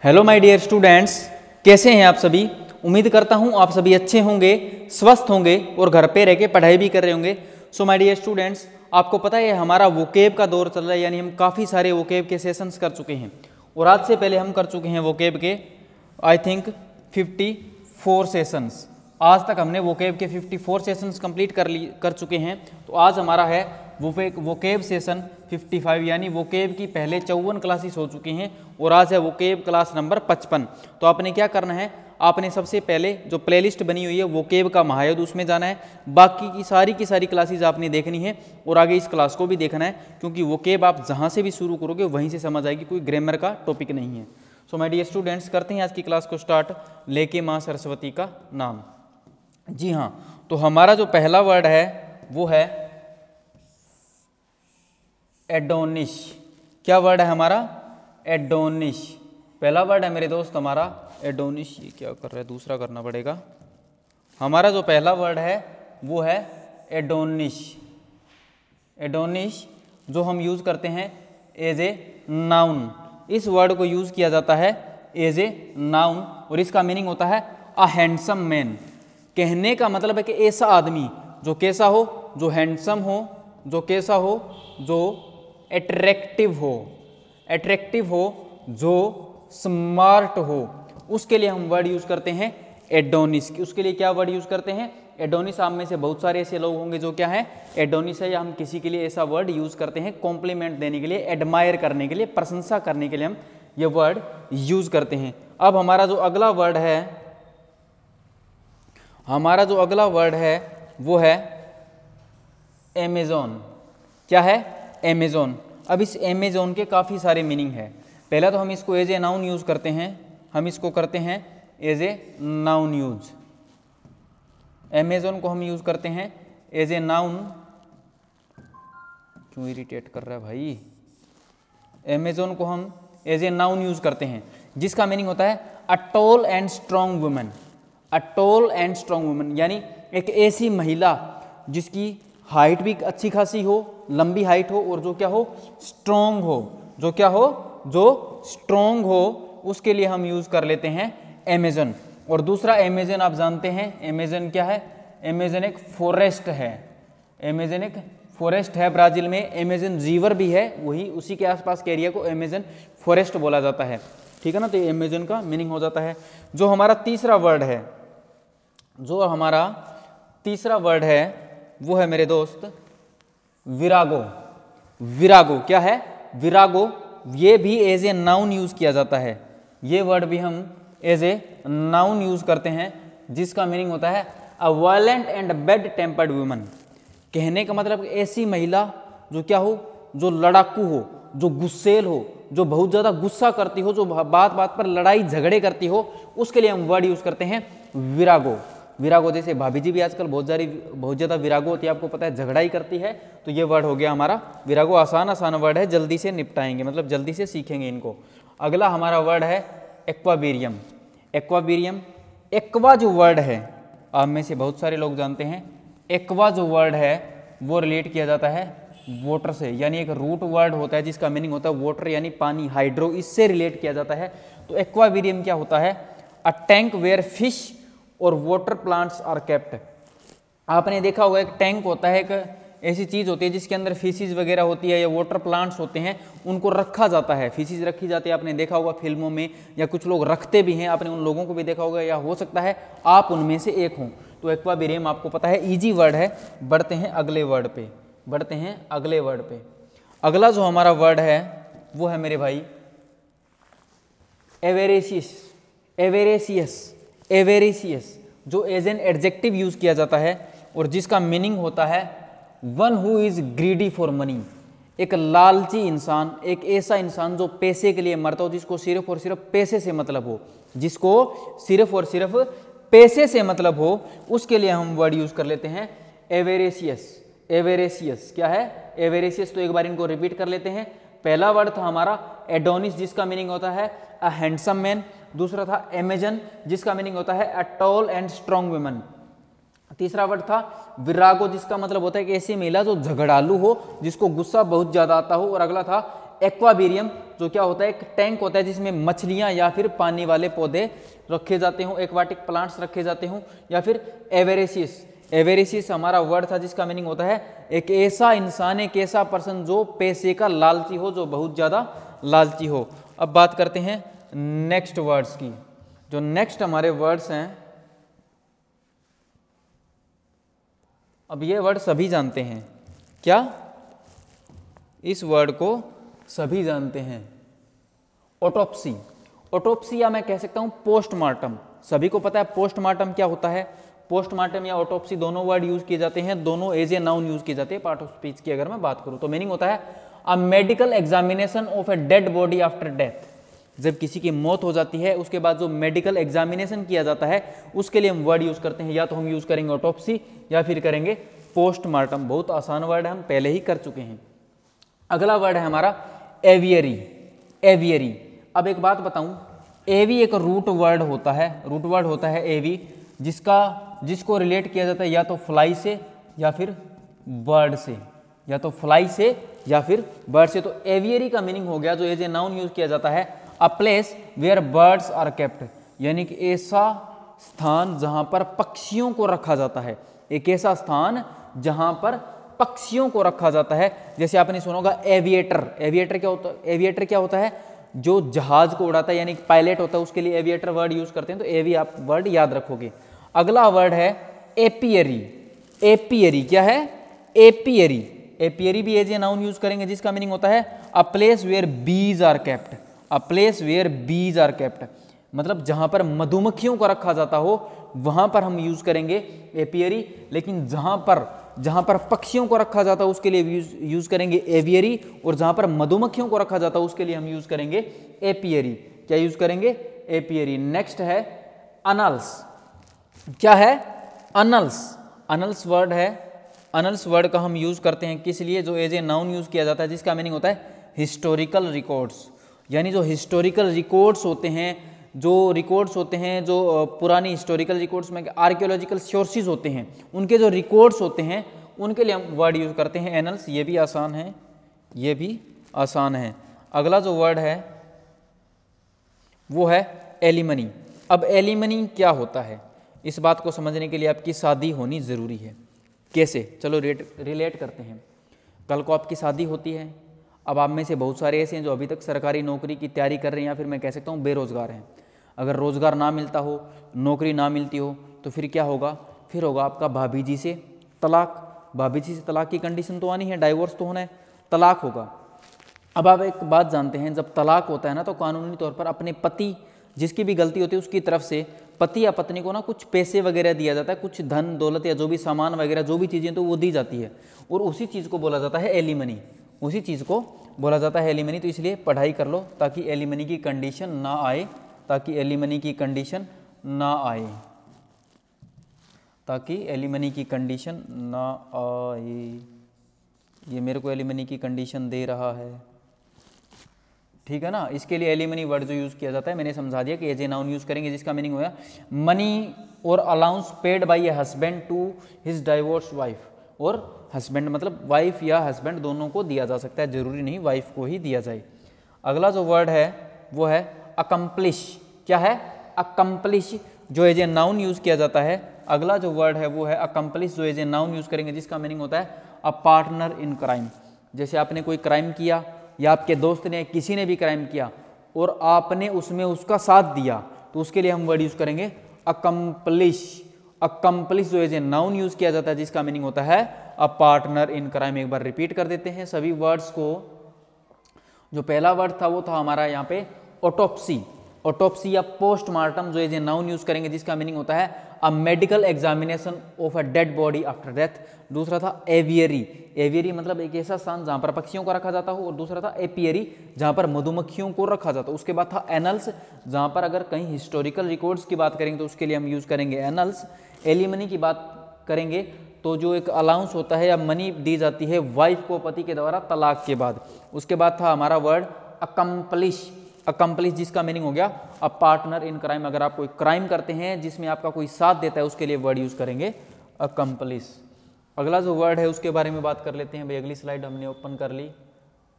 Hello my dear students, कैसे हैं आप सभी। उम्मीद करता हूं आप सभी अच्छे होंगे, स्वस्थ होंगे और घर पे रह के पढ़ाई भी कर रहे होंगे। सो माय डियर स्टूडेंट्स, आपको पता है हमारा वोकेब का दौर चल रहा है, यानी हम काफ़ी सारे वोकेब के सेशंस कर चुके हैं और आज से पहले हम कर चुके हैं वोकेब के आई थिंक 54 सेशंस। आज तक हमने वोकेब के 54 सेशंस कंप्लीट कर चुके हैं। तो आज हमारा है वोकेब सेशन 55, यानी वोकेब की पहले 54 क्लासेस हो चुकी हैं और आज है वोकेब क्लास नंबर 55। तो आपने क्या करना है, आपने सबसे पहले जो प्लेलिस्ट बनी हुई है वोकेब का महायुद्ध, उसमें जाना है। बाकी की सारी क्लासेस आपने देखनी है और आगे इस क्लास को भी देखना है, क्योंकि वोकेब आप जहाँ से भी शुरू करोगे वहीं से समझ आएगी, कोई ग्रामर का टॉपिक नहीं है। सो माय डियर स्टूडेंट्स, करते हैं आज की क्लास को स्टार्ट। लेके माँ सरस्वती का नाम। जी हाँ, तो हमारा जो पहला वर्ड है वो है एडोनिश। क्या वर्ड है हमारा? एडोनिश। पहला वर्ड है मेरे दोस्त हमारा एडोनिश। ये क्या कर रहा है, दूसरा करना पड़ेगा। हमारा जो पहला वर्ड है वो है एडोनिश। एडोनिश जो हम यूज़ करते हैं एज ए नाउन। इस वर्ड को यूज़ किया जाता है एज ए नाउन और इसका मीनिंग होता है अ हैंडसम मैन। कहने का मतलब है कि ऐसा आदमी जो कैसा हो, जो हैंडसम हो, जो कैसा हो, जो अट्रैक्टिव हो, जो स्मार्ट हो, उसके लिए हम वर्ड यूज करते हैं एडोनिस। उसके लिए क्या वर्ड यूज करते हैं? एडोनिस। आप में से बहुत सारे ऐसे लोग होंगे जो क्या है, एडोनिस है, या हम किसी के लिए ऐसा वर्ड यूज करते हैं कॉम्प्लीमेंट देने के लिए, एडमायर करने के लिए, प्रशंसा करने के लिए हम ये वर्ड यूज करते हैं। अब हमारा जो अगला वर्ड है वो है एमेजॉन। क्या है? एमेजॉन। अब इस एमेजॉन के काफ़ी सारे मीनिंग है। पहला तो हम इसको एज ए नाउन यूज़ करते हैं, हम इसको करते हैं as a noun use. Amazon को हम यूज़ करते हैं एज ए नाउन। क्यों इरिटेट कर रहा है भाई? एमेजॉन को हम एज ए नाउन यूज़ करते हैं, जिसका मीनिंग होता है a tall and strong woman. A tall and strong woman यानी एक ऐसी महिला जिसकी हाइट भी अच्छी खासी हो, लंबी हाइट हो, और जो क्या हो, स्ट्रॉन्ग हो। जो क्या हो? जो स्ट्रॉन्ग हो, उसके लिए हम यूज़ कर लेते हैं एमेजन। और दूसरा एमेजन आप जानते हैं, एमेजन क्या है? एमेजन एक फॉरेस्ट है। एमेजन एक फॉरेस्ट है। ब्राज़ील में एमेजन रिवर भी है, वही उसी के आसपास के एरिया को एमेजन फॉरेस्ट बोला जाता है। ठीक है ना, तो ये एमेजन का मीनिंग हो जाता है। जो हमारा तीसरा वर्ड है वो है मेरे दोस्त विरागो। विरागो क्या है? विरागो ये भी एज ए नाउन यूज किया जाता है। ये वर्ड भी हम एज ए नाउन यूज करते हैं, जिसका मीनिंग होता है अ violent and bad tempered woman. कहने का मतलब ऐसी महिला जो क्या हो, जो लड़ाकू हो, जो गुस्सेल हो, जो बहुत ज़्यादा गुस्सा करती हो, जो बात बात पर लड़ाई झगड़े करती हो, उसके लिए हम वर्ड यूज करते हैं विरागो। विरागो जैसे भाभी जी भी आजकल बहुत ज़्यादा विरागो होती है, आपको पता है, झगड़ा ही करती है। तो ये वर्ड हो गया हमारा विरागो। आसान वर्ड है, जल्दी से निपटाएंगे, मतलब जल्दी से सीखेंगे इनको। अगला हमारा वर्ड है एक्वाबेरियम। एक्वाबेरियम, एक्वा जो वर्ड है आप में से बहुत सारे लोग जानते हैं, एक्वा जो वर्ड है वो रिलेट किया जाता है वाटर से, यानी एक रूट वर्ड होता है जिसका मीनिंग होता है वाटर यानी पानी, हाइड्रो, इससे रिलेट किया जाता है। तो एक्वाबेरियम क्या होता है? अ टैंक वेयर फिश और वाटर प्लांट्स आर केप्ट। आपने देखा होगा एक टैंक होता है, एक ऐसी चीज़ होती है जिसके अंदर फिशेज वगैरह होती है या वाटर प्लांट्स होते हैं, उनको रखा जाता है, फिशेज रखी जाती है। आपने देखा होगा फिल्मों में, या कुछ लोग रखते भी हैं, आपने उन लोगों को भी देखा होगा, या हो सकता है आप उनमें से एक हों। तो एक्वाबेरियम आपको पता है ईजी वर्ड है। बढ़ते हैं अगले वर्ड पे। अगला जो हमारा वर्ड है वो है मेरे भाई एवेरेसियस, जो एज एन एडजेक्टिव यूज किया जाता है और जिसका मीनिंग होता है one who is greedy for money. एक लालची इंसान, एक ऐसा इंसान जो पैसे के लिए मरता हो, जिसको सिर्फ और सिर्फ पैसे से मतलब हो, उसके लिए हम वर्ड यूज कर लेते हैं एवेरेसियस। क्या है? एवेरेसियस। तो एक बार इनको रिपीट कर लेते हैं। पहला वर्ड था हमारा एडोनिस, जिसका मीनिंग होता है अ हैंडसम मैन। दूसरा था एमेजन, जिसका मीनिंग होता है a tall and strong woman. तीसरा वर्ड था विरागो, जिसका मतलब होता है कि ऐसी महिला जो झगड़ालू हो, जिसको गुस्सा बहुत ज्यादा आता हो। और अगला था एक्वाबेरियम, जो क्या होता है, एक टैंक होता है जिसमें मछलियां या फिर पानी वाले पौधे रखे जाते हों, एक्वाटिक प्लांट्स रखे जाते हों, या फिर एवेरेसियस। एवेरेसियस हमारा वर्ड था जिसका मीनिंग होता है एक ऐसा इंसान, एक ऐसा पर्सन जो पैसे का लालची हो, जो बहुत ज़्यादा लालची हो। अब बात करते हैं नेक्स्ट वर्ड्स की। जो नेक्स्ट हमारे वर्ड्स हैं, अब ये वर्ड सभी जानते हैं, क्या इस वर्ड को सभी जानते हैं, ऑटोप्सी। ऑटोप्सी या मैं कह सकता हूं पोस्टमार्टम। सभी को पता है पोस्टमार्टम क्या होता है। पोस्टमार्टम या ऑटोप्सी दोनों वर्ड यूज किए जाते हैं, दोनों एज ए नाउन यूज किए जाते हैं पार्ट ऑफ स्पीच की अगर मैं बात करूं तो। मीनिंग होता है a medical examination of a dead body after death. जब किसी की मौत हो जाती है उसके बाद जो मेडिकल एग्जामिनेशन किया जाता है उसके लिए हम वर्ड यूज करते हैं, या तो हम यूज करेंगे ऑटोप्सी या फिर करेंगे पोस्टमार्टम। बहुत आसान वर्ड है, हम पहले ही कर चुके हैं। अगला वर्ड है हमारा एवियरी। एवियरी, अब एक बात बताऊं, एवी एक रूट वर्ड होता है, रूट वर्ड होता है एवी, जिसको रिलेट किया जाता है या तो फ्लाई से या फिर बर्ड से, या तो फ्लाई से या फिर बर्ड से। तो एवियरी का मीनिंग हो गया, जो एज ए नाउन यूज किया जाता है, a place where birds are kept, यानी कि ऐसा स्थान जहां पर पक्षियों को रखा जाता है। एक ऐसा स्थान जहां पर पक्षियों को रखा जाता है। जैसे आपने सुना होगा एविएटर। एविएटर क्या होता है? एविएटर क्या होता है? जो जहाज को उड़ाता है, यानी पायलट होता है, उसके लिए एविएटर वर्ड यूज करते हैं। तो एवी आप वर्ड याद रखोगे। अगला वर्ड है एपियरी। एपियरी क्या है? एपियरी। एपियरी भी एज ए नाउन यूज करेंगे, जिसका मीनिंग होता है a place where bees are kept. A place where bees are kept, मतलब जहां पर मधुमक्खियों को रखा जाता हो वहां पर हम यूज करेंगे एपियरी। लेकिन जहां पर पक्षियों को रखा जाता है उसके लिए यूज करेंगे एवियरी, और जहां पर मधुमक्खियों को रखा जाता है उसके लिए हम यूज करेंगे एपियरी। क्या यूज करेंगे? एपियरी। नेक्स्ट है अनल्स। क्या है? अनल्स। अनल्स वर्ड है, अनल्स वर्ड का हम यूज करते हैं किस लिए? जो एज ए नाउन यूज किया जाता है, जिसका मीनिंग होता है हिस्टोरिकल रिकॉर्ड्स। यानी जो हिस्टोरिकल रिकॉर्ड्स होते हैं, जो पुरानी हिस्टोरिकल रिकॉर्ड्स में आर्कियोलॉजिकल सोर्सेज होते हैं, उनके जो रिकॉर्ड्स होते हैं उनके लिए हम वर्ड यूज करते हैं एनल्स। ये भी आसान है, ये भी आसान है। अगला जो वर्ड है वो है एलिमनी। अब एलिमनी क्या होता है, इस बात को समझने के लिए आपकी शादी होनी ज़रूरी है। कैसे? चलो रिलेट करते हैं। कल को आपकी शादी होती है। अब आप में से बहुत सारे ऐसे हैं जो अभी तक सरकारी नौकरी की तैयारी कर रहे हैं, या फिर मैं कह सकता हूँ बेरोजगार हैं। अगर रोजगार ना मिलता हो, नौकरी ना मिलती हो, तो फिर क्या होगा? फिर होगा आपका भाभी जी से तलाक। भाभी जी से तलाक की कंडीशन तो आनी है, डाइवोर्स तो होना है, तलाक होगा। अब आप एक बात जानते हैं, जब तलाक होता है ना, तो कानूनी तौर पर अपने पति, जिसकी भी गलती होती है उसकी तरफ से पति या पत्नी को ना कुछ पैसे वगैरह दिया जाता है, कुछ धन दौलत या जो भी सामान वगैरह जो भी चीज़ें तो वो दी जाती है, और उसी चीज़ को बोला जाता है एलिमनी। उसी चीज़ को बोला जाता है एलिमनी। तो इसलिए पढ़ाई कर लो ताकि एलिमनी की कंडीशन ना आए, ताकि एलिमनी की कंडीशन ना आए, ताकि एलिमनी की कंडीशन ना आए। ये मेरे को एलिमनी की कंडीशन दे रहा है, ठीक है ना। इसके लिए एलिमनी वर्ड जो यूज़ किया जाता है मैंने समझा दिया कि एज ए नाउन यूज़ करेंगे, जिसका मीनिंग होगा मनी और allowance paid by a husband to his divorce wife. और हस्बैंड मतलब वाइफ या हस्बैंड दोनों को दिया जा सकता है, जरूरी नहीं वाइफ को ही दिया जाए। अगला जो वर्ड है वो है अकम्प्लिश। क्या है? अकम्प्लिश, जो एज ए नाउन यूज़ किया जाता है। अगला जो वर्ड है वो है अकम्प्लिश, जो एज ए नाउन यूज़ करेंगे, जिसका मीनिंग होता है अ पार्टनर इन क्राइम। जैसे आपने कोई क्राइम किया, या आपके दोस्त ने, किसी ने भी क्राइम किया और आपने उसमें उसका साथ दिया, तो उसके लिए हम वर्ड यूज़ करेंगे अकम्प्लिश। अकम्प्लिश जो एज ए नाउन यूज़ किया जाता है, जिसका मीनिंग होता है अ पार्टनर इन क्राइम। एक बार रिपीट कर देते हैं सभी वर्ड्स को। जो पहला वर्ड था वो था हमारा यहाँ पे ऑटोप्सी। ऑटोप्सी या पोस्टमार्टम, जो एज ए नाउन यूज करेंगे, जिसका मीनिंग होता है a medical examination of a dead body after death. दूसरा था एवियरी। एवियरी मतलब एक ऐसा स्थान जहाँ पर पक्षियों को रखा जाता हो, और दूसरा था एपियरी, जहाँ पर मधुमक्खियों को रखा जाता हो। उसके बाद था एनल्स, जहाँ पर अगर कहीं हिस्टोरिकल रिकॉर्ड्स की बात करेंगे तो उसके लिए हम यूज करेंगे एनल्स। एलिमनी की बात करेंगे तो जो एक अलाउंस होता है या मनी दी जाती है वाइफ को पति के द्वारा तलाक के बाद। उसके बाद था हमारा वर्ड अकम्प्लिश। अकम्प्लिश जिसका मीनिंग हो गया अ पार्टनर इन क्राइम। अगर आप कोई क्राइम करते हैं जिसमें आपका कोई साथ देता है, उसके लिए वर्ड यूज करेंगे अकम्प्लिश। अगला जो वर्ड है उसके बारे में बात कर लेते हैं भाई। अगली स्लाइड हमने ओपन कर ली।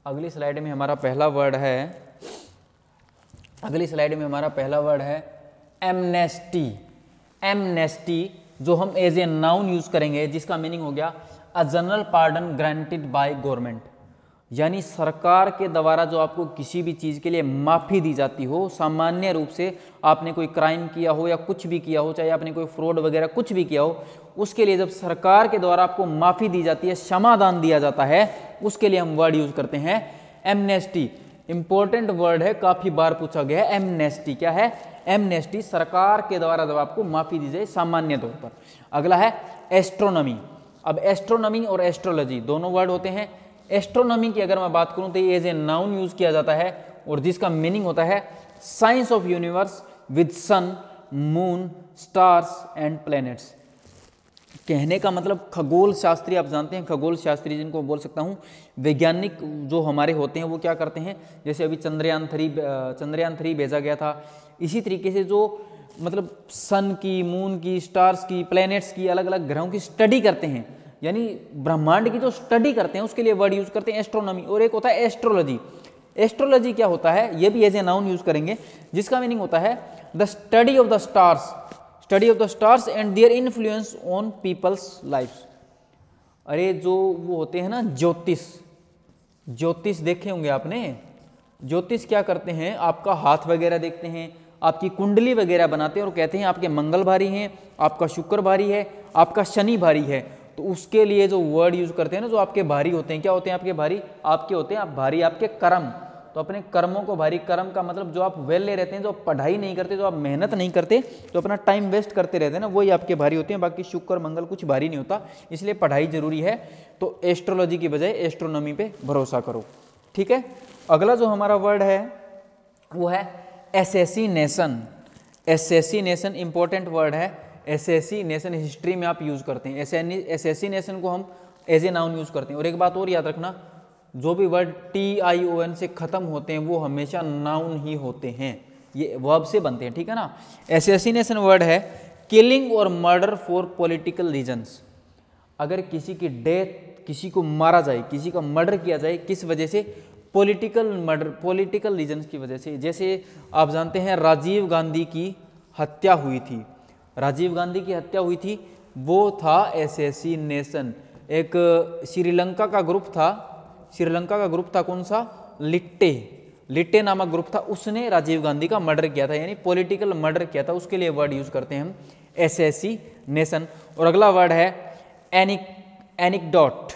अगली स्लाइड में हमारा पहला वर्ड है अगली स्लाइड में हमारा पहला वर्ड है एमनेस्टी। एमनेस्टी जो हम एज ए नाउन यूज करेंगे, जिसका मीनिंग हो गया a general pardon granted by government, यानी सरकार के द्वारा जो आपको किसी भी चीज़ के लिए माफ़ी दी जाती हो। सामान्य रूप से आपने कोई क्राइम किया हो या कुछ भी किया हो, चाहे आपने कोई फ्रॉड वगैरह कुछ भी किया हो, उसके लिए जब सरकार के द्वारा आपको माफ़ी दी जाती है, क्षमादान दिया जाता है, उसके लिए हम वर्ड यूज करते हैं एमनेस्टी। इंपॉर्टेंट वर्ड है, काफ़ी बार पूछा गया है एमनेस्टी। क्या है? एमनेस्टी, सरकार के द्वारा जब आपको माफ़ी दी जाए सामान्य तौर पर। अगला है एस्ट्रोनॉमी। अब एस्ट्रोनॉमी और एस्ट्रोलॉजी दोनों वर्ड होते हैं। एस्ट्रोनॉमी की अगर मैं बात करूं तो ये एज ए नाउन यूज किया जाता है और जिसका मीनिंग होता है science of universe with sun, moon, stars and planets. कहने का मतलब खगोल शास्त्री, आप जानते हैं खगोल शास्त्री जिनको बोल सकता हूँ, वैज्ञानिक जो हमारे होते हैं वो क्या करते हैं, जैसे अभी चंद्रयान 3 भेजा गया था, इसी तरीके से जो मतलब सन की, मून की, स्टार्स की, प्लैनेट्स की, अलग अलग ग्रहों की स्टडी करते हैं, यानी ब्रह्मांड की जो स्टडी करते हैं उसके लिए वर्ड यूज करते हैं एस्ट्रोनॉमी। और एक होता है एस्ट्रोलॉजी। एस्ट्रोलॉजी क्या होता है, ये भी एज ए नाउन यूज करेंगे, जिसका मीनिंग होता है the study of the stars, study of the stars and their influence on people's life. अरे जो वो होते हैं ना ज्योतिष, ज्योतिष देखे होंगे आपने। ज्योतिष क्या करते हैं, आपका हाथ वगैरह देखते हैं, आपकी कुंडली वगैरह बनाते हैं और कहते हैं आपके मंगल भारी हैं, आपका शुक्र भारी है, आपका शनि भारी है। तो उसके लिए जो वर्ड यूज करते हैं ना, जो आपके भारी होते हैं, क्या होते हैं आपके भारी? आपके होते हैं आप भारी आपके कर्म। तो अपने कर्मों को भारी, कर्म का मतलब जो आप वेले रहते हैं, जो पढ़ाई नहीं करते, जो आप मेहनत नहीं करते, तो अपना टाइम वेस्ट करते रहते हैं ना, वही आपके भारी होते हैं। बाकी शुक्र मंगल कुछ भारी नहीं होता, इसलिए पढ़ाई जरूरी है। तो एस्ट्रोलॉजी की बजाय एस्ट्रोनॉमी पे भरोसा करो, ठीक है। अगला जो हमारा वर्ड है वो है एसेसिनेशन। एसेसिनेशन इंपॉर्टेंट वर्ड है। एसेसिनेशन हिस्ट्री में आप यूज करते हैं। एसेसिनेशन को हम एज ए नाउन यूज करते हैं। और एक बात और याद रखना, जो भी वर्ड TION से खत्म होते हैं वो हमेशा नाउन ही होते हैं, ये वर्ब से बनते हैं, ठीक है ना। एसेसिनेशन वर्ड है किलिंग और मर्डर फॉर पॉलिटिकल रीजंस। अगर किसी की डेथ, किसी को मारा जाए, किसी का मर्डर किया जाए, किस वजह से? पॉलिटिकल मर्डर, पॉलिटिकल रीजंस की वजह से। जैसे आप जानते हैं राजीव गांधी की हत्या हुई थी, राजीव गांधी की हत्या हुई थी, वो था एसेसिनेशन। एक श्रीलंका का ग्रुप था, श्रीलंका का ग्रुप था कौन सा? लिट्टे, लिट्टे नामक ग्रुप था, उसने राजीव गांधी का मर्डर किया था, यानी पॉलिटिकल मर्डर किया था। उसके लिए वर्ड यूज करते हैं हम एसेसिनेशन। और अगला वर्ड है एनिक्डोट।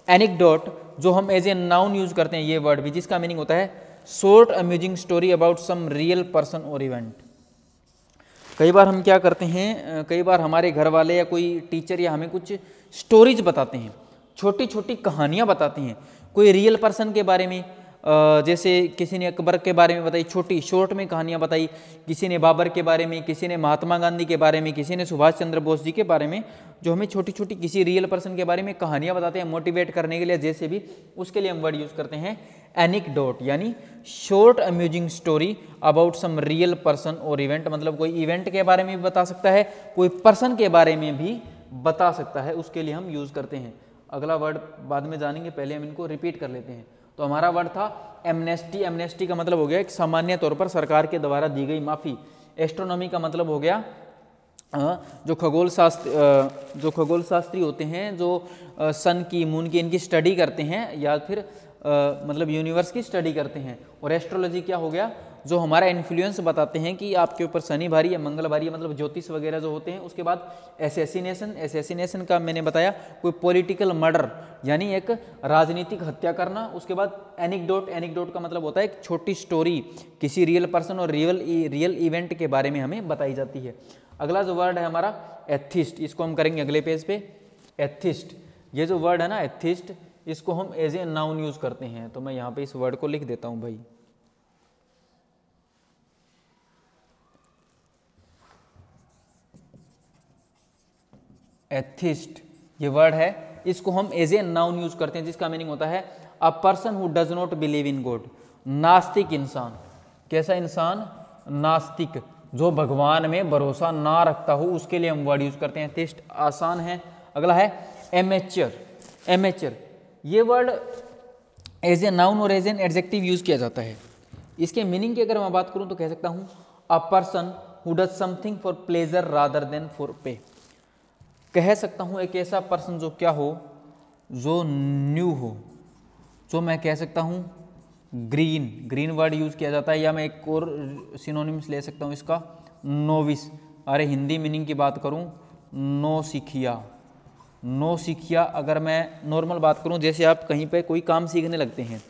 एनिक्डोट जो हम एज ए नाउन यूज करते हैं, ये वर्ड भी, जिसका मीनिंग होता है short amusing story about some real person और इवेंट। कई बार हम क्या करते हैं, कई बार हमारे घर वाले या कोई टीचर या हमें कुछ स्टोरीज बताते हैं, छोटी छोटी कहानियाँ बताते हैं कोई रियल पर्सन के बारे में। जैसे किसी ने अकबर के बारे में बताई, छोटी शॉर्ट में कहानियाँ बताई, किसी ने बाबर के बारे में, किसी ने महात्मा गांधी के बारे में, किसी ने सुभाष चंद्र बोस जी के बारे में, जो हमें छोटी छोटी किसी रियल पर्सन के बारे में कहानियाँ बताते हैं मोटिवेट करने के लिए, जैसे भी, उसके लिए हम वर्ड यूज़ करते हैं एनिक्डोट, यानी short amusing story about some real person और इवेंट। मतलब कोई इवेंट के बारे में भी बता सकता है, कोई पर्सन के बारे में भी बता सकता है, उसके लिए हम यूज़ करते हैं। अगला वर्ड बाद में जानेंगे, पहले हम इनको रिपीट कर लेते हैं। तो हमारा वर्ड था एमनेस्टी। एमनेस्टी का मतलब हो गया एक सामान्य तौर पर सरकार के द्वारा दी गई माफ़ी। एस्ट्रोनॉमी का मतलब हो गया जो खगोल शास्त्री होते हैं, जो सन की, मून की, इनकी स्टडी करते हैं, या फिर मतलब यूनिवर्स की स्टडी करते हैं। और एस्ट्रोलॉजी क्या हो गया, जो हमारा इन्फ्लुएंस बताते हैं कि आपके ऊपर शनि भारी या मंगल भारी है, मतलब ज्योतिष वगैरह जो होते हैं। उसके बाद एसेसिनेशन, एसेसिनेशन का मैंने बताया कोई पॉलिटिकल मर्डर, यानी एक राजनीतिक हत्या करना। उसके बाद एनिक्डोट, एनिक्डोट का मतलब होता है एक छोटी स्टोरी किसी रियल पर्सन और रियल इवेंट के बारे में हमें बताई जाती है। अगला जो वर्ड है हमारा एथिस्ट, इसको हम करेंगे अगले पेज पे। एथिस्ट, ये जो वर्ड है ना एथिस्ट, इसको हम एज ए नाउन यूज करते हैं। तो मैं यहाँ पे इस वर्ड को लिख देता हूँ भाई। एथिस्ट ये वर्ड है, इसको हम एज ए नाउन यूज करते हैं, जिसका मीनिंग होता है a person who does not believe in God. नास्तिक इंसान। कैसा इंसान? नास्तिक, जो भगवान में भरोसा ना रखता हो, उसके लिए हम वर्ड यूज करते हैं एथिस्ट। आसान है। अगला है एमेच्योर। एमेच्योर ये वर्ड एज ए नाउन और एज एन एडजेक्टिव यूज किया जाता है। इसके मीनिंग की अगर मैं बात करूं तो कह सकता हूं a person who does something for pleasure rather than for पे। कह सकता हूं एक ऐसा पर्सन जो क्या हो, जो न्यू हो, जो मैं कह सकता हूं ग्रीन वर्ड यूज़ किया जाता है, या मैं एक और सिनोनिम्स ले सकता हूं इसका, नोविस। अरे हिंदी मीनिंग की बात करूं, नो सीखिया। अगर मैं नॉर्मल बात करूं, जैसे आप कहीं पे कोई काम सीखने लगते हैं,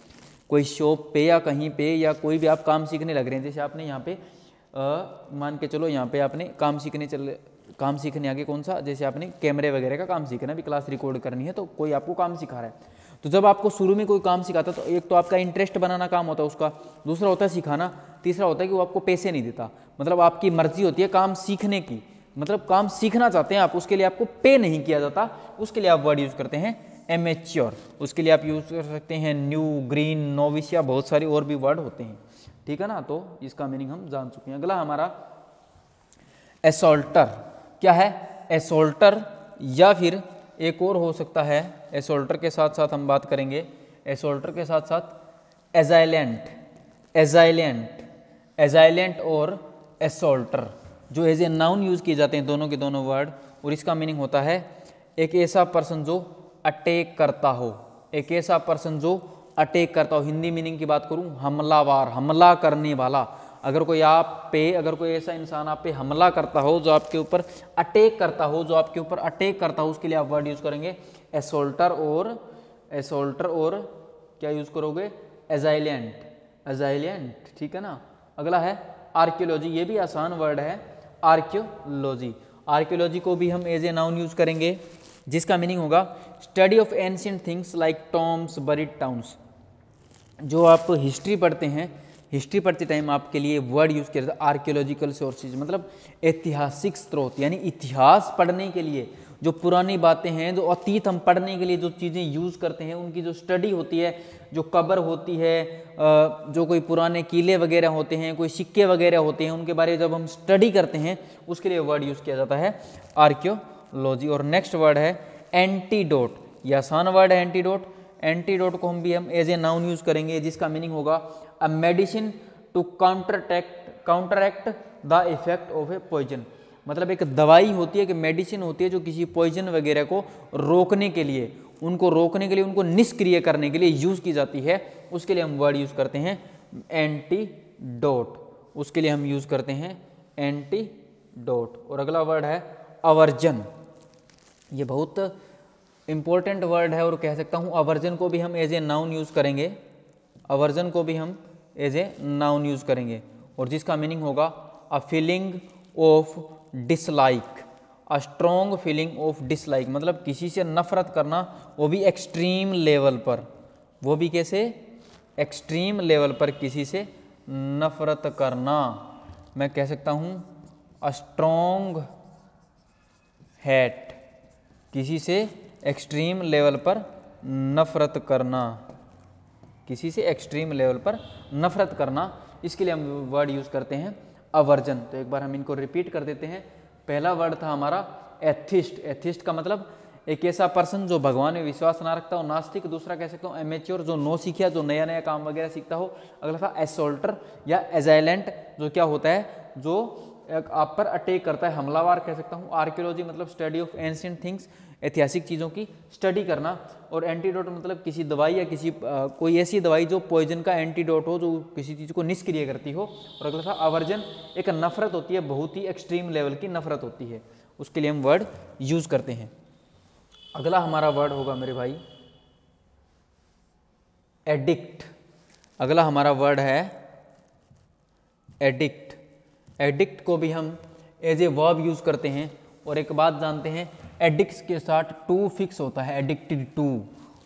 कोई शॉप पे या कहीं पे, या कोई भी आप काम सीखने लग रहे हैं, जैसे आपने यहाँ पे मान के चलो यहाँ पे आपने काम सीखने आगे कौन सा, जैसे आपने कैमरे वगैरह का काम सीखना है, भी क्लास रिकॉर्ड करनी है, तो कोई आपको काम सिखा रहा है। तो जब आपको शुरू में कोई काम सिखाता है तो एक तो आपका इंटरेस्ट बनाना काम होता है उसका, दूसरा होता है सिखाना, तीसरा होता है कि वो आपको पैसे नहीं देता। मतलब आपकी मर्जी होती है काम सीखने की, मतलब काम सीखना चाहते हैं आप, उसके लिए आपको पे नहीं किया जाता, उसके लिए आप वर्ड यूज़ करते हैं एमेच्योर। उसके लिए आप यूज़ कर सकते हैं न्यू, ग्रीन, नोविस, या बहुत सारे और भी वर्ड होते हैं, ठीक है ना। तो इसका मीनिंग हम जान चुके हैं। अगला हमारा एसोल्टर। क्या है एसोल्टर, या फिर एक और हो सकता है, एसोल्टर के साथ साथ हम बात करेंगे, एसोल्टर के साथ साथ एजाइलेंट और एसोल्टर, जो एज ए नाउन यूज़ किए जाते हैं, दोनों के दोनों वर्ड। और इसका मीनिंग होता है एक ऐसा पर्सन जो अटैक करता हो, एक ऐसा पर्सन जो अटैक करता हो। हिंदी मीनिंग की बात करूं, हमलावर, हमला करने वाला। अगर कोई ऐसा इंसान आप पे हमला करता हो, जो आपके ऊपर अटैक करता हो, उसके लिए आप वर्ड यूज़ करेंगे एसोल्टर और क्या यूज़ करोगे, एजाइलेंट, ठीक है ना। अगला है आर्कियोलॉजी। ये भी आसान वर्ड है, आर्कियोलॉजी को भी हम एज ए नाउन यूज़ करेंगे, जिसका मीनिंग होगा study of ancient things like Tom's, buried towns. जो आप हिस्ट्री पढ़ते हैं, हिस्ट्री पढ़ते टाइम आपके लिए वर्ड यूज़ किया जाता है आर्कियोलॉजिकल सोर्सेज, मतलब ऐतिहासिक स्रोत, यानी इतिहास पढ़ने के लिए जो पुरानी बातें हैं, जो अतीत हम पढ़ने के लिए जो चीज़ें यूज़ करते हैं, उनकी जो स्टडी होती है, जो कब्र होती है, जो कोई पुराने किले वगैरह होते हैं, कोई सिक्के वगैरह होते हैं, उनके बारे में जब हम स्टडी करते हैं, उसके लिए वर्ड यूज़ किया जाता है आर्कियोलॉजी। और नेक्स्ट वर्ड है एंटीडोट। यह आसान वर्ड है एंटीडोट। एंटीडोट को हम एज ए नाउन यूज़ करेंगे, जिसका मीनिंग होगा a medicine to counteract the effect of a poison. मतलब एक दवाई होती है, कि मेडिसिन होती है जो किसी पॉइजन वगैरह को रोकने के लिए, उनको निष्क्रिय करने के लिए यूज़ की जाती है। उसके लिए हम वर्ड यूज़ करते हैं एंटीडोट, उसके लिए हम यूज़ करते हैं एंटीडोट। और अगला वर्ड है अवर्जन। ये बहुत इंपॉर्टेंट वर्ड है, और कह सकता हूँ अवर्जन को भी हम एज ए नाउन यूज़ करेंगे, और जिसका मीनिंग होगा a feeling of dislike, a strong feeling of dislike. मतलब किसी से नफरत करना, वो भी एक्सट्रीम लेवल पर, वो भी कैसे, एक्सट्रीम लेवल पर किसी से नफरत करना। मैं कह सकता हूँ अ स्ट्रॉन्ग हेट, किसी से एक्सट्रीम लेवल पर नफरत करना, किसी से एक्सट्रीम लेवल पर नफरत करना। इसके लिए हम वर्ड यूज़ करते हैं अवर्जन। तो एक बार हम इनको रिपीट कर देते हैं। पहला वर्ड था हमारा एथिस्ट। एथिस्ट का मतलब एक ऐसा पर्सन जो भगवान में विश्वास ना रखता हो, नास्तिक। दूसरा कह सकता हूँ एमेच्योर, जो नो सीखिया, जो नया नया काम वगैरह सीखता हो। अगला था एसोल्टर या एजाइलेंट, जो क्या होता है, जो आप पर अटैक करता है, हमलावर कह सकता हूँ। आर्कियोलॉजी मतलब स्टडी ऑफ एंशिएंट थिंग्स, ऐतिहासिक चीज़ों की स्टडी करना। और एंटीडोट मतलब किसी दवाई या कोई ऐसी दवाई जो पॉइजन का एंटीडोट हो, जो किसी चीज़ को निष्क्रिय करती हो। और अगला था अवर्जन, एक नफरत होती है, बहुत ही एक्सट्रीम लेवल की नफरत होती है, उसके लिए हम वर्ड यूज़ करते हैं। अगला हमारा वर्ड होगा मेरे भाई एडिक्ट। अगला हमारा वर्ड है एडिक्ट। एडिक्ट को भी हम एज ए वर्ब यूज़ करते हैं। और एक बात जानते हैं, एडिक्ट के साथ टू फिक्स होता है, एडिक्टेड टू,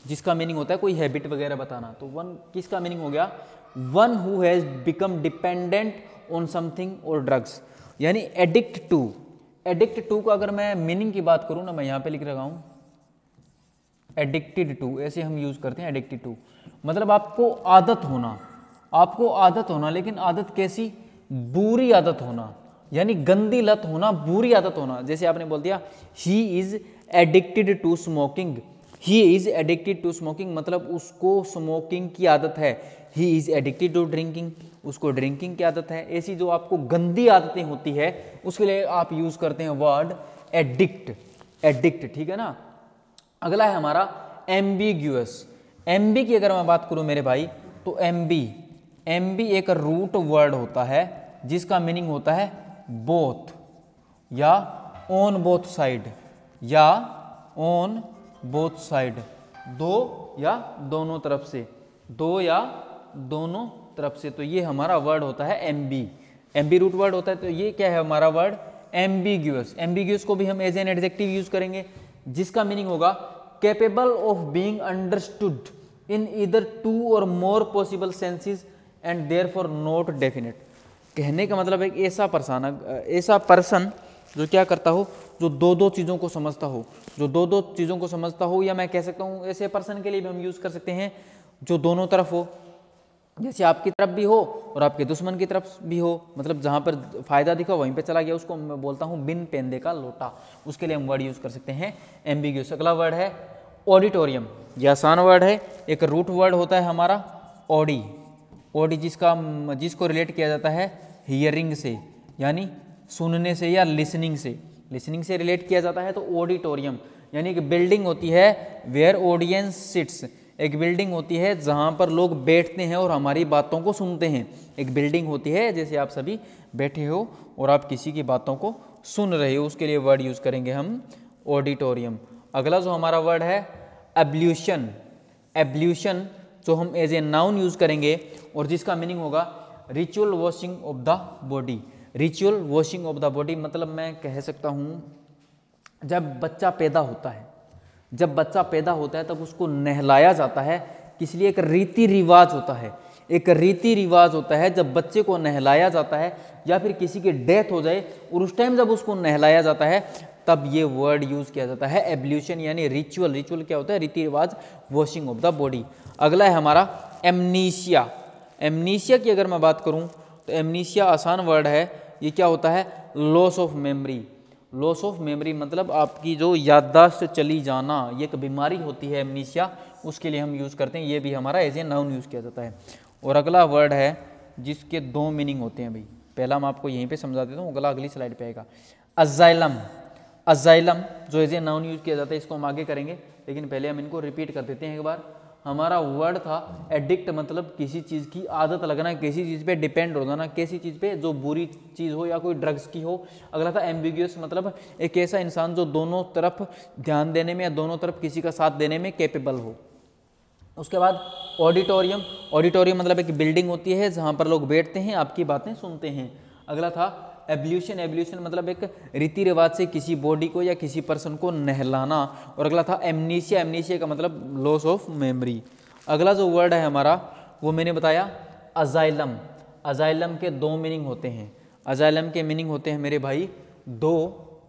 जिसका मीनिंग होता है कोई हैबिट वगैरह बताना। तो वन किसका मीनिंग हो गया, one who has become dependent on something और ड्रग्स, यानी एडिक्ट टू। एडिक्ट टू का अगर मैं मीनिंग की बात करूँ ना, मैं यहाँ पे लिख रहा हूँ एडिक्टेड टू, ऐसे हम यूज़ करते हैं एडिक्टेड टू। मतलब आपको आदत होना, लेकिन आदत कैसी, बुरी आदत होना, यानी गंदी लत होना, बुरी आदत होना। जैसे आपने बोल दिया he is addicted to smoking, he is addicted to smoking, मतलब उसको स्मोकिंग की आदत है। He is addicted to drinking, उसको ड्रिंकिंग की आदत है। ऐसी जो आपको गंदी आदतें होती है उसके लिए आप यूज करते हैं वर्ड एडिक्ट, एडिक्ट, ठीक है ना। अगला है हमारा एम्बिग्यूअस। एम्बी की अगर मैं बात करूं मेरे भाई तो एम्बी, एम्बी एक रूट वर्ड होता है जिसका मीनिंग होता है बोथ या ऑन बोथ साइड, या ऑन बोथ साइड, दो या दोनों तरफ से, दो या दोनों तरफ से। तो ये हमारा वर्ड होता है एम्बी, एम्बी रूट वर्ड होता है। तो ये क्या है हमारा वर्ड एम्बिग्यूअस। एम्बिग्यूअस को भी हम एज एन एडजेक्टिव यूज करेंगे जिसका मीनिंग होगा capable of being understood in either two or more possible senses and therefore not definite. कहने का मतलब एक ऐसा पर्सन जो क्या करता हो, जो दो दो चीज़ों को समझता हो, जो दो दो चीज़ों को समझता हो, या मैं कह सकता हूँ ऐसे पर्सन के लिए भी हम यूज़ कर सकते हैं जो दोनों तरफ हो, जैसे आपकी तरफ भी हो और आपके दुश्मन की तरफ भी हो, मतलब जहाँ पर फायदा दिखा वहीं पे चला गया, उसको मैं बोलता हूँ बिन पेंदे का लोटा। उसके लिए हम वर्ड यूज़ कर सकते हैं एम्बिग्यूअस। अगला वर्ड है ऑडिटोरियम। ये आसान वर्ड है, एक रूट वर्ड होता है हमारा ऑडी, ऑडी जिसको रिलेट किया जाता है हियरिंग से, यानी सुनने से या लिसनिंग से, लिसनिंग से रिलेट किया जाता है। तो ऑडिटोरियम यानी कि बिल्डिंग होती है वेयर ऑडियंस सिट्स, एक बिल्डिंग होती है जहाँ पर लोग बैठते हैं और हमारी बातों को सुनते हैं। एक बिल्डिंग होती है जैसे आप सभी बैठे हो और आप किसी की बातों को सुन रहे हो, उसके लिए वर्ड यूज़ करेंगे हम ऑडिटोरियम। अगला जो हमारा वर्ड है एब्ल्यूशन। एब्ल्यूशन जो हम एज ए नाउन यूज़ करेंगे और जिसका मीनिंग होगा ritual washing of the body. Ritual washing of the body मतलब मैं कह सकता हूँ जब बच्चा पैदा होता है, जब बच्चा पैदा होता है तब उसको नहलाया जाता है, किस लिए? एक रीति रिवाज होता है, एक रीति रिवाज होता है जब बच्चे को नहलाया जाता है, या फिर किसी की डेथ हो जाए और उस टाइम जब उसको नहलाया जाता है तब ये वर्ड यूज किया जाता है एब्ल्यूशन, यानी रिचुअल। रिचुअल क्या होता है? रीति रिवाज, वॉशिंग ऑफ द बॉडी। अगला है हमारा एमनीशिया। एमनीशिया की अगर मैं बात करूं तो एमनीशिया आसान वर्ड है। ये क्या होता है? Loss of memory. Loss of memory मतलब आपकी जो याददाश्त चली जाना, ये एक बीमारी होती है एमनीशिया, उसके लिए हम यूज़ करते हैं। ये भी हमारा एज ए नाउन यूज़ किया जाता है। और अगला वर्ड है जिसके दो मीनिंग होते हैं भाई, पहला मैं आपको यहीं पे समझा देता हूँ, अगला अगली स्लाइड पे आएगा। अजाइलम। अजाइलम जो एज ए नाउन यूज़ किया जाता है, इसको हम आगे करेंगे, लेकिन पहले हम इनको रिपीट कर देते हैं एक बार। हमारा वर्ड था एडिक्ट, मतलब किसी चीज़ की आदत लगना, किसी चीज़ पे डिपेंड हो जाना, किसी चीज़ पे जो बुरी चीज़ हो या कोई ड्रग्स की हो। अगला था एम्बिग्यूअस, मतलब एक ऐसा इंसान जो दोनों तरफ ध्यान देने में या दोनों तरफ किसी का साथ देने में कैपेबल हो। उसके बाद ऑडिटोरियम। ऑडिटोरियम मतलब एक बिल्डिंग होती है जहाँ पर लोग बैठते हैं, आपकी बातें सुनते हैं। अगला था एब्ल्यूशन। एब्ल्यूशन मतलब एक रीति रिवाज से किसी बॉडी को या किसी पर्सन को नहलाना। और अगला था एमनीशिया। एमनीशिया का मतलब लॉस ऑफ मेमोरी। अगला जो वर्ड है हमारा वो मैंने बताया अजाइलम। अजाइलम के दो मीनिंग होते हैं। अजाइलम के मीनिंग होते हैं मेरे भाई दो,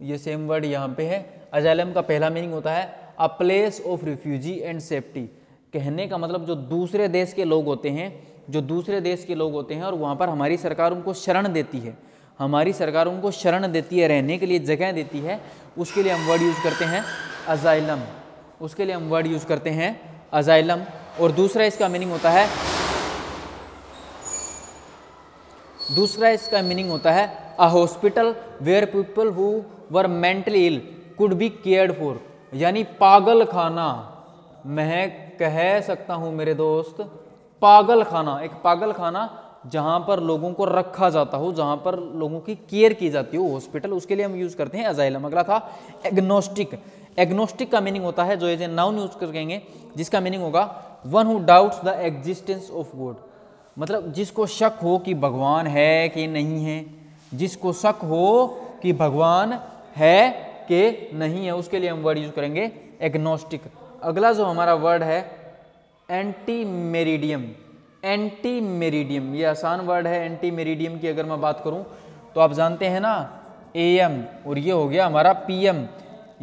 ये सेम वर्ड यहाँ पे है। अजाइलम का पहला मीनिंग होता है a place of refugee and safety. कहने का मतलब जो दूसरे देश के लोग होते हैं, जो दूसरे देश के लोग होते हैं और वहाँ पर हमारी सरकार उनको शरण देती है, हमारी सरकार उनको शरण देती है, रहने के लिए जगह देती है, उसके लिए हम वर्ड यूज़ करते हैं अजाइलम। उसके लिए हम वर्ड यूज़ करते हैं अजाइलम। और दूसरा इसका मीनिंग होता है, दूसरा इसका मीनिंग होता है a hospital where people who were mentally ill could be cared for, यानी पागल खाना। मैं कह सकता हूँ मेरे दोस्त पागल खाना, एक पागल खाना जहाँ पर लोगों को रखा जाता हो, जहाँ पर लोगों की केयर की जाती हो, हॉस्पिटल, उसके लिए हम यूज़ करते हैं अजाइलम। अगला था एग्नोस्टिक। एग्नोस्टिक का मीनिंग होता है, जो एज ए नाउन यूज करेंगे, जिसका मीनिंग होगा one who doubts the existence of God. मतलब जिसको शक हो कि भगवान है कि नहीं है, जिसको शक हो कि भगवान है कि नहीं है, उसके लिए हम वर्ड यूज करेंगे एग्नोस्टिक। अगला जो हमारा वर्ड है एंटी मेरिडियम। एंटी मेरिडियम ये आसान वर्ड है। एंटी मेरिडियम की अगर मैं बात करूं तो आप जानते हैं ना AM, और ये हो गया हमारा PM,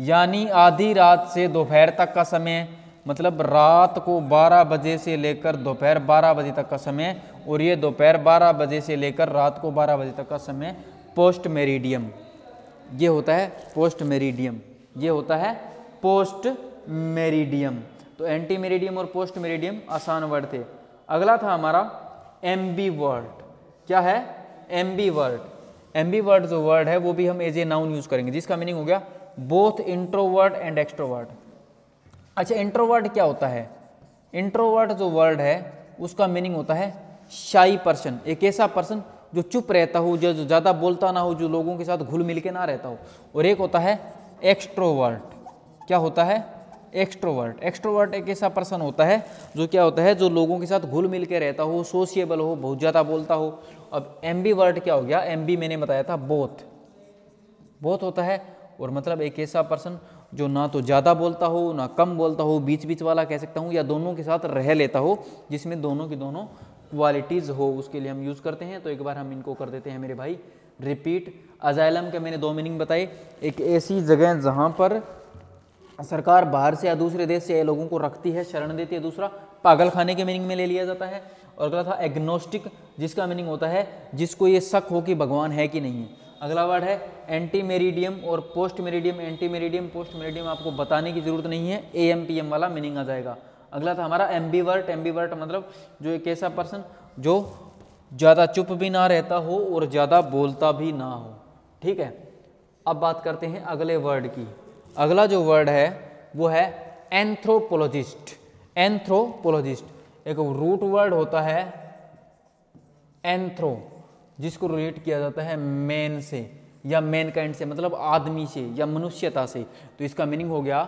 यानी आधी रात से दोपहर तक का समय, मतलब रात को 12 बजे से लेकर दोपहर 12 बजे तक का समय, और ये दोपहर 12 बजे से लेकर रात को 12 बजे तक का समय पोस्ट मेरिडियम। ये होता है पोस्ट मेरिडियम, ये होता है पोस्ट मेरिडियम। तो एंटी मेरिडियम और पोस्ट मेरिडियम आसान वर्ड थे। अगला था हमारा एम्बीवर्ट। क्या है, एम्बी वर्ड। एम्बी वर्ड जो वर्ड है वो भी हम एज ए नाउन यूज करेंगे, जिसका मीनिंग हो गया बोथ इंट्रोवर्ट एंड एक्सट्रोवर्ट। अच्छा, इंट्रोवर्ट क्या होता है? इंट्रोवर्ट जो वर्ड है उसका मीनिंग होता है शाई पर्सन, एक ऐसा पर्सन जो चुप रहता हो, जो ज़्यादा बोलता ना हो, जो लोगों के साथ घुल मिल के ना रहता हो। और एक होता है एक्सट्रोवर्ट। क्या होता है? एक्सट्रोवर्ट। एक्सट्रोवर्ट एक ऐसा पर्सन होता है जो क्या होता है, जो लोगों के साथ घुल मिल के रहता हो, सोशिएबल हो, बहुत ज़्यादा बोलता हो। अब एम्बीवर्ट क्या हो गया? एम्बी मैंने बताया था बोथ, बोथ होता है। और मतलब एक ऐसा पर्सन जो ना तो ज़्यादा बोलता हो ना कम बोलता हो, बीच बीच वाला कह सकता हूँ, या दोनों के साथ रह लेता हो, जिसमें दोनों की दोनों क्वालिटीज़ हो, उसके लिए हम यूज़ करते हैं। तो एक बार हम इनको कर देते हैं मेरे भाई रिपीट। अजाइलम के मैंने दो मीनिंग बताए, एक ऐसी जगह जहाँ पर सरकार बाहर से या दूसरे देश से लोगों को रखती है, शरण देती है। दूसरा पागल खाने के मीनिंग में ले लिया जाता है। और अगला था एग्नोस्टिक, जिसका मीनिंग होता है जिसको ये शक हो कि भगवान है कि नहीं है। अगला वर्ड है एंटी मेरिडियम और post meridiem. Anti meridiem, post meridiem आपको बताने की जरूरत नहीं है, AM PM वाला मीनिंग आ जाएगा। अगला था हमारा एम्बीवर्ट। एम्बीवर्ट मतलब जो एक ऐसा पर्सन जो ज़्यादा चुप भी ना रहता हो और ज़्यादा बोलता भी ना हो। ठीक है, अब बात करते हैं अगले वर्ड की। अगला जो वर्ड है वो है एंथ्रोपोलॉजिस्ट। एंथ्रोपोलॉजिस्ट एक रूट वर्ड होता है एंथ्रो, जिसको रिलेट किया जाता है मैन से या मैनकाइंड से, मतलब आदमी से या मनुष्यता से। तो इसका मीनिंग हो गया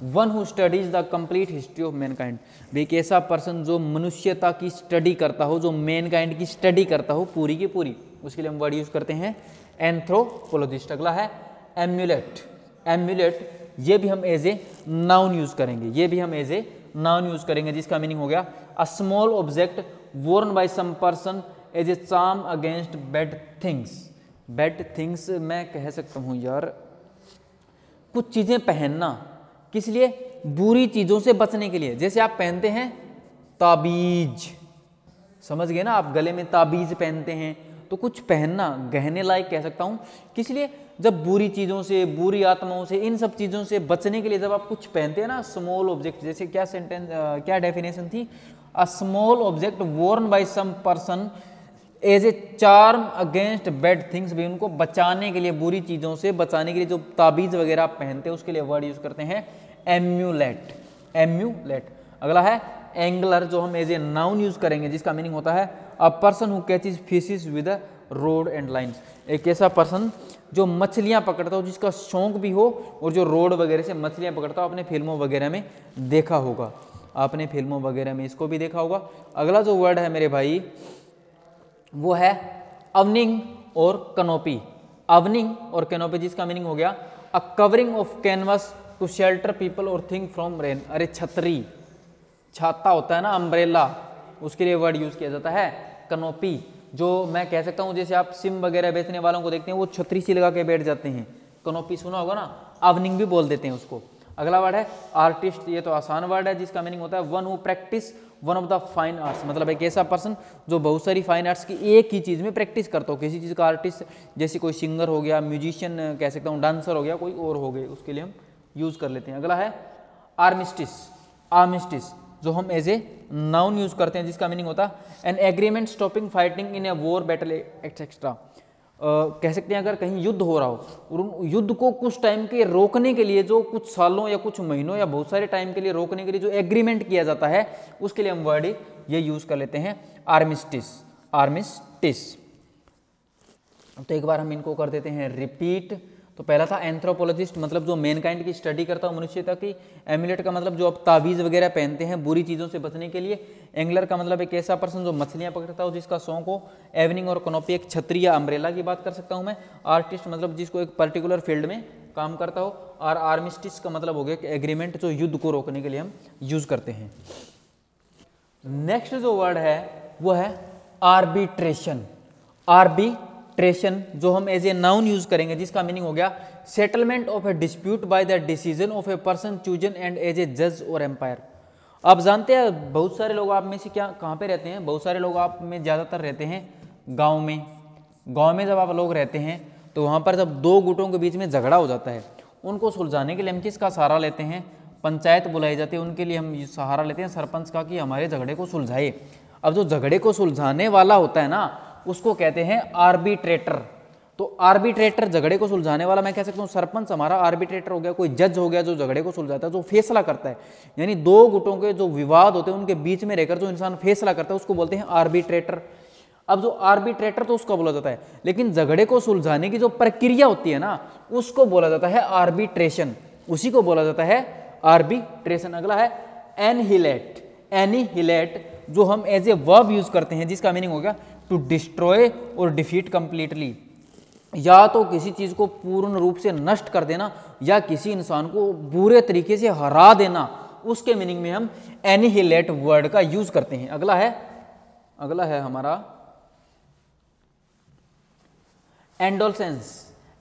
one who studies the complete history of Mankind. एक ऐसा पर्सन जो मनुष्यता की स्टडी करता हो, जो मैनकाइंड की स्टडी करता हो पूरी की पूरी, उसके लिए हम वर्ड यूज करते हैं एंथ्रोपोलॉजिस्ट। अगला है एम्यूलेट। एम्यूलेट ये भी हम एज ए नाउन यूज करेंगे, ये भी हम एज ए नाउन यूज करेंगे, जिसका मीनिंग हो गया a small object worn by some person as a charm against bad things. Bad things मैं कह सकता हूँ यार, कुछ चीज़ें पहनना किस लिए? बुरी चीज़ों से बचने के लिए। जैसे आप पहनते हैं ताबीज, समझ गए ना, आप गले में ताबीज पहनते हैं, तो कुछ पहनना गहने लायक कह सकता हूँ किस लिए? जब बुरी चीज़ों से, बुरी आत्माओं से, इन सब चीज़ों से बचने के लिए जब आप कुछ पहनते हैं ना, स्मॉल ऑब्जेक्ट। जैसे क्या सेंटेंस, क्या डेफिनेशन थी? A small object worn by some person as a charm against bad things, भी उनको बचाने के लिए, बुरी चीज़ों से बचाने के लिए जो ताबीज वगैरह आप पहनते हैं, उसके लिए वर्ड यूज करते हैं एम्यूलेट। एम्यूलेट। अगला है एंगलर, जो हम एज ए नाउन यूज करेंगे, जिसका मीनिंग होता है a person who catches fishes with a road and lines. एक ऐसा पर्सन जो मछलियां पकड़ता हो, जिसका शौक भी हो और जो रोड वगैरह से मछलियां पकड़ता हो। आपने फिल्मों वगैरह में देखा होगा, आपने फिल्मों वगैरह में इसको भी देखा होगा। अगला जो वर्ड है मेरे भाई वो है अवनिंग और कनोपी। अवनिंग और कैनोपी, जिसका मीनिंग हो गया a covering of canvas to shelter people और थिंग फ्रॉम रेन। अरे छतरी, छाता होता है ना, अम्ब्रेला, उसके लिए वर्ड यूज किया जाता है कनोपी। जो मैं कह सकता हूँ, जैसे आप सिम वगैरह बेचने वालों को देखते हैं, वो छतरी सी लगा के बैठ जाते हैं, कनोपी सुना होगा ना, अवनिंग भी बोल देते हैं उसको। अगला वर्ड है आर्टिस्ट। ये तो आसान वर्ड है, जिसका मीनिंग होता है one who practice one of the fine arts. मतलब एक ऐसा पर्सन जो बहुत सारी फाइन आर्ट्स की एक ही चीज़ में प्रैक्टिस करता हो, किसी चीज़ का आर्टिस्ट, जैसे कोई सिंगर हो गया, म्यूजिशियन कह सकता हूँ, डांसर हो गया, कोई और हो गए, उसके लिए हम यूज़ कर लेते हैं। अगला है आर्मिस्टिस। आर्मिस्टिस जो हम एज ए नाउन यूज करते हैं, जिसका मीनिंग होता है an agreement stopping fighting in a war battle etcetera. कह सकते हैं अगर कहीं युद्ध हो रहा हो और उन युद्ध को कुछ टाइम के रोकने के लिए, जो कुछ सालों या कुछ महीनों या बहुत सारे टाइम के लिए रोकने के लिए जो एग्रीमेंट किया जाता है, उसके लिए हम वर्ड ये यूज कर लेते हैं आर्मिस्टिस। आर्मिस्टिस। तो एक बार हम इनको कर देते हैं रिपीट। तो पहला था एंथ्रोपोलॉजिस्ट, मतलब जो मैनकाइंड की स्टडी करता हो, मनुष्यता की। एम्यूलेट का मतलब जो आप ताबीज़ वगैरह पहनते हैं बुरी चीज़ों से बचने के लिए। एंगलर का मतलब एक ऐसा पर्सन जो मछलियां पकड़ता हो, जिसका शौक हो। एवनिंग और कनोपी एक छतरी या अम्ब्रेला की बात कर सकता हूं मैं। आर्टिस्ट मतलब जिसको एक पर्टिकुलर फील्ड में काम करता हो। और आर्मिस्टिस का मतलब हो गया कि एग्रीमेंट, जो युद्ध को रोकने के लिए हम यूज करते हैं। नेक्स्ट जो वर्ड है वो है आर्बिट्रेशन। आर्बिट्रेशन जो हम एज ए नाउन यूज करेंगे, जिसका मीनिंग हो गया settlement of a dispute by the decision of a person chosen and as a जज और एम्पायर। आप जानते हैं बहुत सारे लोग आप में से क्या कहाँ पे रहते हैं, बहुत सारे लोग आप में ज़्यादातर रहते हैं गांव में। गांव में जब आप लोग रहते हैं तो वहाँ पर जब दो गुटों के बीच में झगड़ा हो जाता है, उनको सुलझाने के लिए हम किसका सहारा लेते हैं? पंचायत बुलाई जाती है, उनके लिए हम सहारा लेते हैं सरपंच का कि हमारे झगड़े को सुलझाए। अब जो झगड़े को सुलझाने वाला होता है ना, उसको कहते हैं आर्बिट्रेटर। तो आर्बिट्रेटर झगड़े को सुलझाने वाला, मैं कह सकता हूँ सरपंच हमारा आर्बिट्रेटर हो गया, कोई जज हो गया जो झगड़े को सुलझाता है, जो फैसला करता है। यानी दो गुटों के जो विवाद होते हैं उनके बीच में रहकर जो इंसान फैसला करता है उसको बोलते हैं आर्बिट्रेटर। अब जो आर्बिट्रेटर तो उसका बोला जाता है, लेकिन झगड़े को सुलझाने की जो प्रक्रिया होती है ना उसको बोला जाता है आर्बिट्रेशन, उसी को बोला जाता है आर्बिट्रेशन। अगला है एनहिलेट। एनिहिलेट जो हम एज ए वर्ब यूज करते हैं जिसका मीनिंग हो गया टू डिस्ट्रॉय और डिफीट कंप्लीटली, या तो किसी चीज को पूर्ण रूप से नष्ट कर देना या किसी इंसान को बुरे तरीके से हरा देना, उसके मीनिंग में हम एनिहिलेट वर्ड का यूज करते हैं। अगला है हमारा एंडोलसेंस।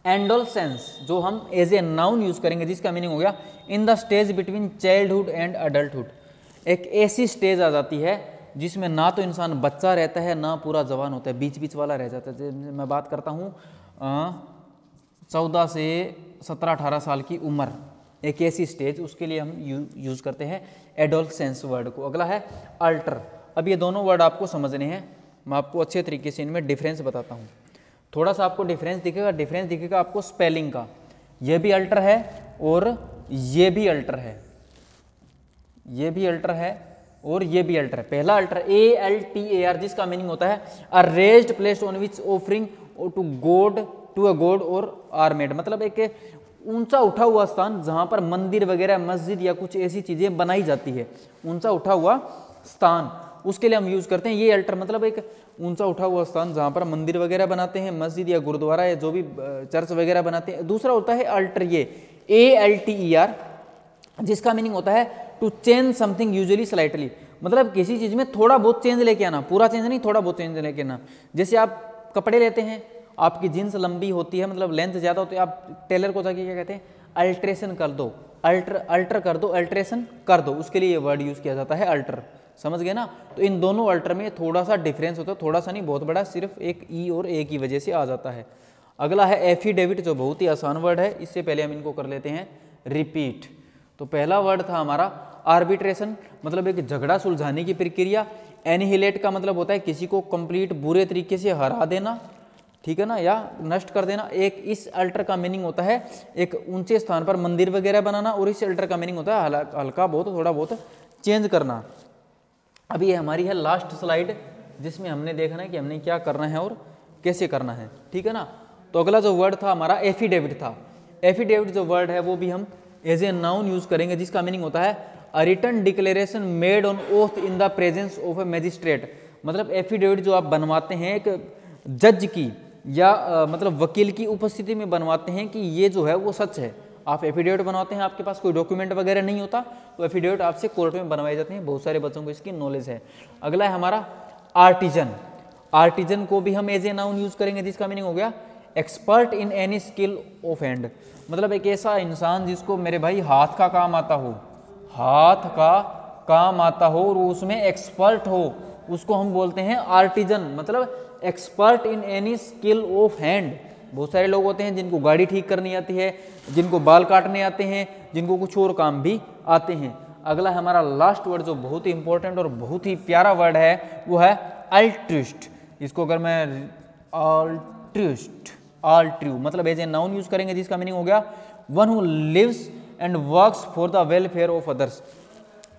एंडोलसेंस जो हम एज ए नाउन यूज करेंगे जिसका मीनिंग हो गया in the stage between childhood and adulthood. एक ऐसी स्टेज आ जाती है जिसमें ना तो इंसान बच्चा रहता है ना पूरा जवान होता है, बीच बीच वाला रह जाता है। मैं बात करता हूँ 14 से 17-18 साल की उम्र, एक ऐसी स्टेज, उसके लिए हम यूज करते हैं एडोलसेंस वर्ड को। अगला है अल्टर। अब ये दोनों वर्ड आपको समझने हैं, मैं आपको अच्छे तरीके से इनमें डिफरेंस बताता हूँ। थोड़ा सा आपको डिफरेंस दिखेगा आपको स्पेलिंग का। ये भी अल्टर है और ये भी अल्टर है, ये भी अल्टर है और ये भी अल्टर है। पहला अल्टर ALTAR जिसका मीनिंग होता है a raised place on which offering to a god or are made, मतलब एक ऊंचा उठा हुआ स्थान जहां पर मंदिर वगैरह मस्जिद या कुछ ऐसी चीजें बनाई जाती है, ऊंचा उठा हुआ स्थान, उसके लिए हम यूज करते हैं ये अल्टर। मतलब एक ऊंचा उठा हुआ स्थान जहां पर मंदिर वगैरह बनाते हैं, मस्जिद या गुरुद्वारा या जो भी चर्च वगैरह बनाते हैं। दूसरा होता है अल्टर, ये ALTER जिसका मीनिंग होता है to change something usually slightly, मतलब किसी चीज में थोड़ा बहुत चेंज लेके आना, पूरा चेंज नहीं, थोड़ा बहुत चेंज लेके आना। जैसे आप कपड़े लेते हैं, आपकी जीन्स लंबी होती है, मतलब लेंथ ज्यादा होती है, आप टेलर को जाके क्या कहते हैं, अल्ट्रेशन कर दो, अल्टर कर दो, अल्ट्रेशन कर दो, उसके लिए ये वर्ड यूज किया जाता है अल्टर। समझ गए ना? तो इन दोनों अल्टर में थोड़ा सा डिफरेंस होता है, थोड़ा सा नहीं बहुत बड़ा, सिर्फ एक ई और ए की वजह से आ जाता है। अगला है एफिडेविट, जो बहुत ही आसान वर्ड है, इससे पहले हम इनको कर लेते हैं रिपीट। तो पहला वर्ड था हमारा आर्बिट्रेशन, मतलब एक झगड़ा सुलझाने की प्रक्रिया। एनिहिलेट का मतलब होता है किसी को कंप्लीट बुरे तरीके से हरा देना, ठीक है ना, या नष्ट कर देना। एक इस अल्टर का मीनिंग होता है एक ऊंचे स्थान पर मंदिर वगैरह बनाना, और इस अल्टर का मीनिंग होता है हल्का बहुत, थोड़ा बहुत चेंज करना। अभी ये हमारी है लास्ट स्लाइड, जिसमें हमने देखना है कि हमने क्या करना है और कैसे करना है, ठीक है ना। तो अगला जो वर्ड था हमारा एफिडेविट था। एफिडेविट जो वर्ड है वो भी हम एज ए नाउन यूज करेंगे, जिसका मीनिंग होता है a written declaration made on oath in the presence of a magistrate. मतलब एफिडेविट जो आप बनवाते हैं एक जज की या मतलब वकील की उपस्थिति में बनवाते हैं कि ये जो है वो सच है। आप एफिडेविट बनवाते हैं, आपके पास कोई डॉक्यूमेंट वगैरह नहीं होता, तो एफिडेविट आपसे कोर्ट में बनवाए जाते हैं। बहुत सारे बच्चों को इसकी नॉलेज है। अगला है हमारा आर्टिजन। आर्टिजन को भी हम एज ए नाउन यूज करेंगे, जिसका मीनिंग हो गया expert in any skill of hand. मतलब एक ऐसा इंसान जिसको मेरे भाई हाथ का काम आता हो, हाथ का काम आता हो और उसमें एक्सपर्ट हो, उसको हम बोलते हैं आर्टिजन, मतलब expert in any skill of hand. बहुत सारे लोग होते हैं जिनको गाड़ी ठीक करनी आती है, जिनको बाल काटने आते हैं, जिनको कुछ और काम भी आते हैं। अगला है हमारा लास्ट वर्ड जो बहुत ही इंपॉर्टेंट और बहुत ही प्यारा वर्ड है, वो है अल्ट्रुइस्ट। इसको अगर मैं अल्ट्रू मतलब एज ए नाउन यूज करेंगे, जिसका मीनिंग हो गया one who lives and works for the welfare of others.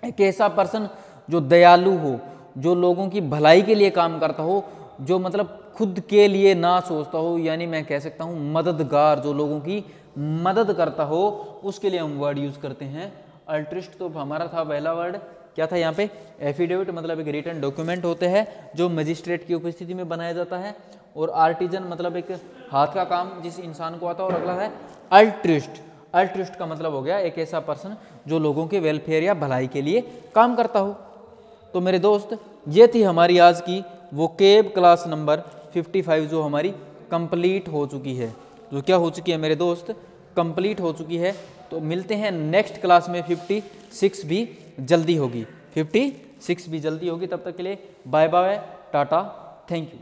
एक ऐसा पर्सन जो दयालु हो, जो लोगों की भलाई के लिए काम करता हो, जो मतलब खुद के लिए ना सोचता हो, यानी मैं कह सकता हूँ मददगार, जो लोगों की मदद करता हो, उसके लिए हम वर्ड यूज करते हैं अल्ट्रिस्ट। तो हमारा था पहला वर्ड, क्या था यहाँ पे, एफिडेविट, मतलब एक रिटन डॉक्यूमेंट होते हैं जो मजिस्ट्रेट की उपस्थिति में बनाया जाता है। और आर्टिजन मतलब एक हाथ का काम जिस इंसान को आता है। और अगला है अल्ट्रिस्ट। अल्ट्रिस्ट का मतलब हो गया एक ऐसा पर्सन जो लोगों के वेलफेयर या भलाई के लिए काम करता हो। तो मेरे दोस्त, ये थी हमारी आज की वोकेब क्लास नंबर 55, जो हमारी कंप्लीट हो चुकी है। जो क्या हो चुकी है मेरे दोस्त, कंप्लीट हो चुकी है। तो मिलते हैं नेक्स्ट क्लास में, 56 भी जल्दी होगी, 56 भी जल्दी होगी। तब तक के लिए bye bye, tata, thank you.